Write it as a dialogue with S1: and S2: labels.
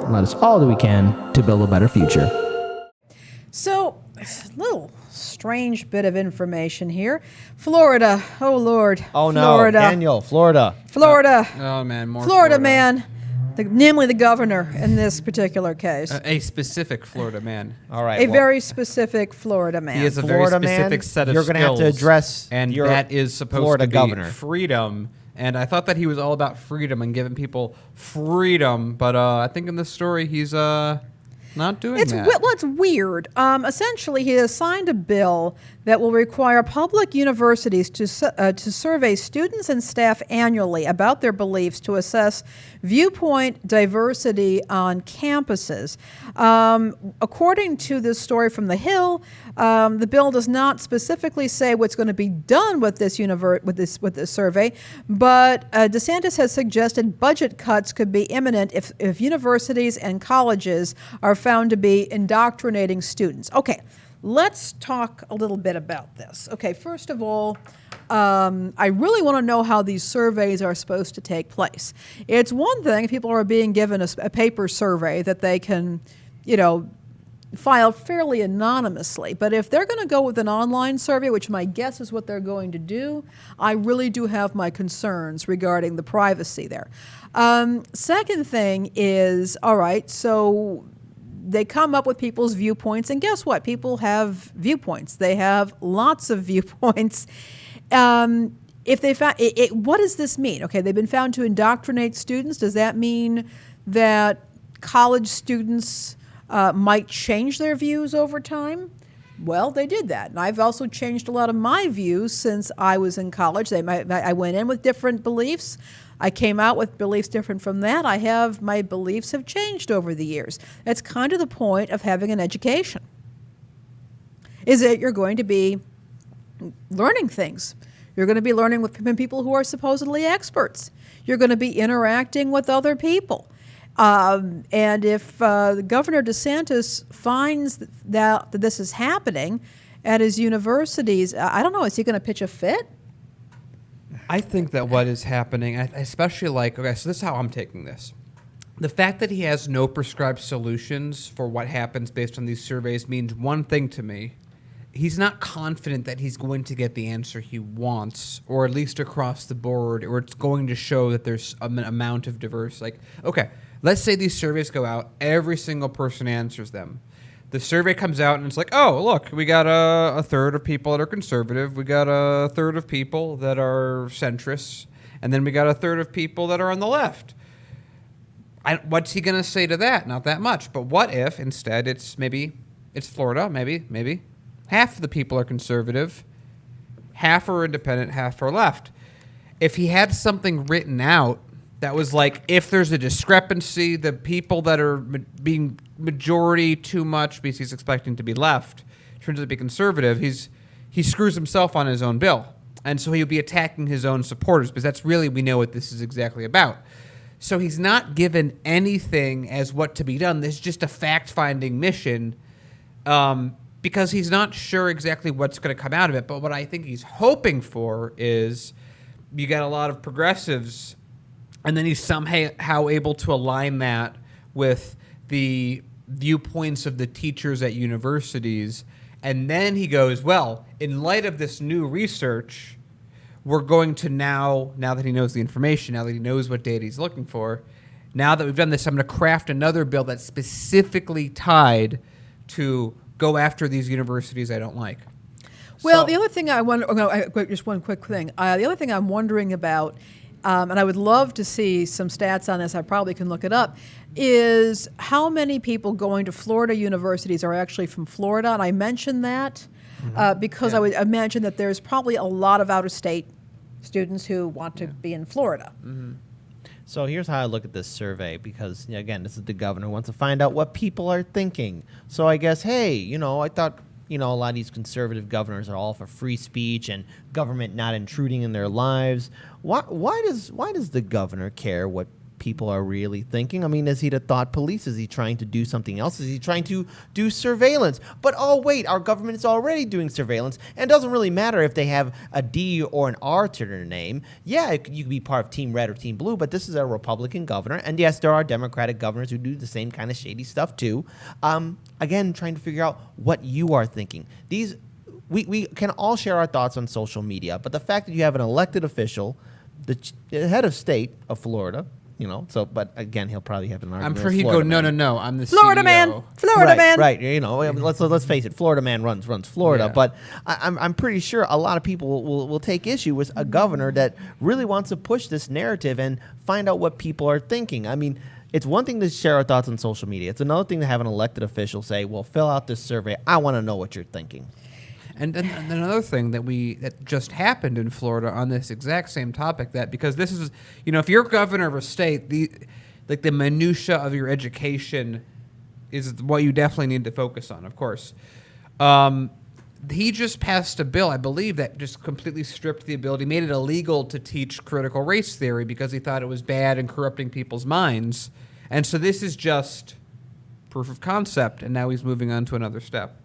S1: and let us all do we can to build a better future.
S2: So, little strange bit of information here. Florida. Oh, Lord.
S3: Oh,
S2: Florida.
S3: no. Daniel, Florida.
S2: Florida.
S4: Oh, man, more
S2: Florida man. Namely the governor in this particular case.
S4: A specific Florida man.
S3: All right.
S2: A very specific Florida man.
S4: He has a
S3: Florida
S4: very specific
S3: man,
S4: set of
S3: you're
S4: skills.
S3: gonna have to address
S4: and
S3: your
S4: that is supposed
S3: Florida
S4: to be
S3: governor.
S4: freedom. And I thought that he was all about freedom and giving people freedom, but I think in this story he's not doing that.
S2: Well, it's weird. Essentially, he has signed a bill that will require public universities to survey students and staff annually about their beliefs to assess viewpoint diversity on campuses. According to this story from The Hill, the bill does not specifically say what's going to be done with this survey, but DeSantis has suggested budget cuts could be imminent if universities and colleges are found to be indoctrinating students. Okay, let's talk a little bit about this. Okay, first of all, I really want to know how these surveys are supposed to take place. It's one thing if people are being given a paper survey that they can, file fairly anonymously. But if they're going to go with an online survey, which my guess is what they're going to do, I really do have my concerns regarding the privacy there. Second thing is, all right, so they come up with people's viewpoints, and guess what? People have viewpoints. They have lots of viewpoints. If they found what does this mean? Okay, they've been found to indoctrinate students. Does that mean that college students might change their views over time? Well, they did that, and I've also changed a lot of my views since I was in college. I went in with different beliefs. I came out with beliefs different from that. My beliefs have changed over the years. That's kind of the point of having an education, is that you're going to be learning things. You're going to be learning from people who are supposedly experts. You're going to be interacting with other people. And if Governor DeSantis finds that this is happening at his universities, I don't know, is he going to pitch a fit?
S4: I think that what is happening, especially okay, so this is how I'm taking this. The fact that he has no prescribed solutions for what happens based on these surveys means one thing to me. He's not confident that he's going to get the answer he wants, or at least across the board, or it's going to show that there's an amount of diverse. Okay, let's say these surveys go out, every single person answers them. The survey comes out and it's like, oh, look, we got a third of people that are conservative. We got a third of people that are centrists. And then we got a third of people that are on the left. What's he going to say to that? Not that much. But what if instead it's Florida, maybe. Half of the people are conservative. Half are independent, half are left. If he had something written out that was like, if there's a discrepancy, the people that are being majority too much because he's expecting to be left turns out to be conservative, he screws himself on his own bill. And so he'll be attacking his own supporters because that's really, we know what this is exactly about. So he's not given anything as what to be done. This is just a fact-finding mission because he's not sure exactly what's going to come out of it. But what I think he's hoping for is you got a lot of progressives, and then he's somehow able to align that with the viewpoints of the teachers at universities. And then he goes, well, in light of this new research, we're going to now that he knows the information, now that he knows what data he's looking for, now that we've done this, I'm going to craft another bill that's specifically tied to go after these universities I don't like.
S2: Well, the other thing I wonder, just one quick thing. The other thing I'm wondering about, and I would love to see some stats on this, I probably can look it up, is how many people going to Florida universities are actually from Florida. And I mentioned that because I would imagine that there's probably a lot of out-of-state students who want to be in Florida.
S3: Mm-hmm. So here's how I look at this survey, because, again, this is the governor who wants to find out what people are thinking. So I guess, hey, I thought, a lot of these conservative governors are all for free speech and government not intruding in their lives. Why does the governor care what people are really thinking. I mean, is he the thought police? Is he trying to do something else? Is he trying to do surveillance? But oh wait, our government is already doing surveillance, and it doesn't really matter if they have a D or an R to their name. Yeah, you could be part of Team Red or Team Blue, but this is a Republican governor, and yes, there are Democratic governors who do the same kind of shady stuff too. Again, trying to figure out what you are thinking. We can all share our thoughts on social media, but the fact that you have an elected official, the head of state of Florida, but again, he'll probably have an argument.
S4: I'm sure
S3: with
S4: he'd go,
S3: Florida
S4: no,
S3: man.
S4: no, I'm the
S2: Florida
S4: CEO.
S2: man. Florida
S3: right,
S2: man.
S3: Right, let's face it, Florida man runs Florida,
S4: Yeah.
S3: but I'm pretty sure a lot of people will take issue with a governor that really wants to push this narrative and find out what people are thinking. I mean, it's one thing to share our thoughts on social media. It's another thing to have an elected official say, well, fill out this survey. I want to know what you're thinking.
S4: And then another thing that just happened in Florida on this exact same topic, because this is, if you're governor of a state, the minutia of your education is what you definitely need to focus on, of course. He just passed a bill, I believe, that just completely stripped the ability, made it illegal to teach critical race theory because he thought it was bad and corrupting people's minds. And so this is just proof of concept, and now he's moving on to another step.